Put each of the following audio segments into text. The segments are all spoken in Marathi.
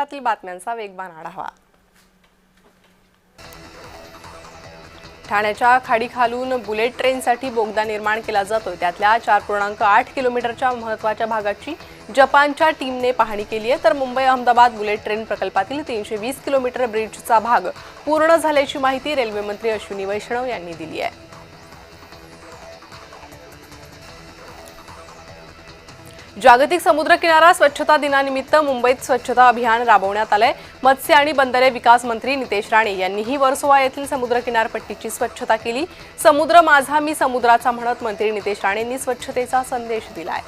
जगभरातील बातम्यांचा वेगवान आढावा। ठाण्याच्या खाडीखालून बुलेट ट्रेनसाठी बोगदा निर्माण केला जातोय। त्यातल्या 4.8 किलोमीटरच्या महत्त्वाच्या भागाची जपानच्या टीमने पाहणी केली आहे। तर मुंबई अहमदाबाद बुलेट ट्रेन प्रकल्पातील 320 किलोमीटर ब्रिजचा भाग पूर्ण झाल्याची माहिती रेल्वे मंत्री अश्विनी वैष्णव यांनी दिली आहे। जागतिक समुद्र किनारा स्वच्छता दिनानिमित्त मुंबईत स्वच्छता अभियान राबवण्यात आले। मत्स्य आणि बंदरे विकास मंत्री नितेश राणे यांनीही वर्सोवा येथील समुद्र किनारपट्टीची स्वच्छता केली। समुद्र माझा मी समुद्राचा म्हणत मंत्री नितेश राणेंनी स्वच्छतेचा संदेश दिलाय।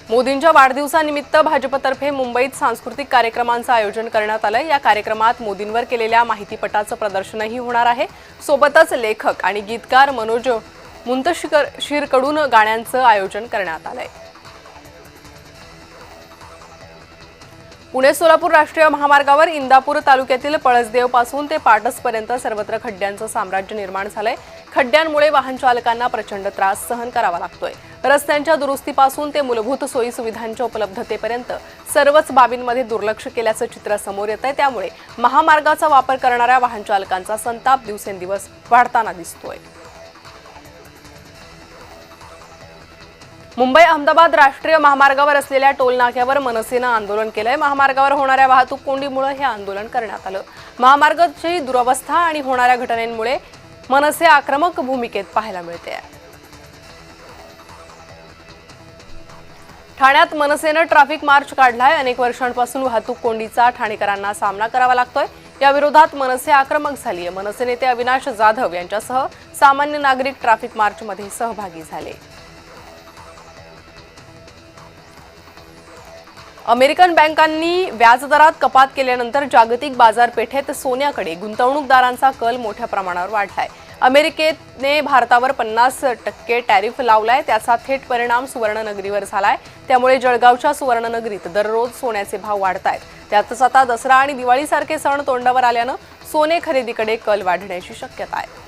मोदींच्या वाढदिवसानिमित्त भाजपतर्फे मुंबईत सांस्कृतिक कार्यक्रमांचं आयोजन करण्यात आलं। या कार्यक्रमात मोदींवर केलेल्या माहितीपटाचं प्रदर्शनही होणार आहे। सोबतच लेखक आणि गीतकार मनोज मुंतशिरकडून गाण्यांचं आयोजन करण्यात आलंय। पुणे सोलापूर राष्ट्रीय महामार्गावर इंदापूर तालुक्यातील पळसदेव पासून ते पाटसपर्यंत सर्वत्र खड्ड्यांचं साम्राज्य निर्माण झालंय। खड्ड्यांमुळे वाहन चालकांना प्रचंड त्रास सहन करावा लागतोय। रस्त्यांच्या दुरुस्तीपासून ते मूलभूत सोयी सुविधांच्या उपलब्धतेपर्यंत सर्वच बाबींमध्ये दुर्लक्ष केल्याचं चित्र समोर येतंय। त्यामुळे महामार्गाचा वापर करणाऱ्या वाहन चालकांचा संताप दिवसेंदिवस वाढताना दिसतोय। मुंबई अहमदाबाद राष्ट्रीय महामार्गावर असलेल्या टोल नाक्यावर मनसेनं आंदोलन केलंय। महामार्गावर होणाऱ्या वाहतूक कोंडीमुळे हे आंदोलन करण्यात आलं। महामार्गाची दुरवस्था आणि होणाऱ्या घटनांमुळे मनसे आक्रमक भूमिकेत पाहायला मिळते। ठाण्यात मनसेनं ट्रॅफिक मार्च काढलाय। अनेक वर्षांपासून वाहतूक कोंडीचा ठाणेकरांना सामना करावा लागतोय। या विरोधात मनसे आक्रमक झाली आहे। मनसे नेते अविनाश जाधव यांच्यासह सामान्य नागरिक ट्रॅफिक मार्चमध्ये सहभागी झाले। अमेरिकन बँकांनी व्याजदरात कपात केल्यानंतर जागतिक बाजारपेठेत सोन्याकडे गुंतवणूकदारांचा कल मोठ्या प्रमाणावर वाढलाय। अमेरिकेने भारतावर 50% टॅरिफ लावलाय। त्याचा थेट परिणाम सुवर्णनगरीवर झालाय। त्यामुळे जळगावच्या सुवर्णनगरीत दररोज सोन्याचे भाव वाढतायत। त्यातच आता दसरा आणि दिवाळीसारखे सण तोंडावर आल्यानं सोने खरेदीकडे कल वाढण्याची शक्यता आहे।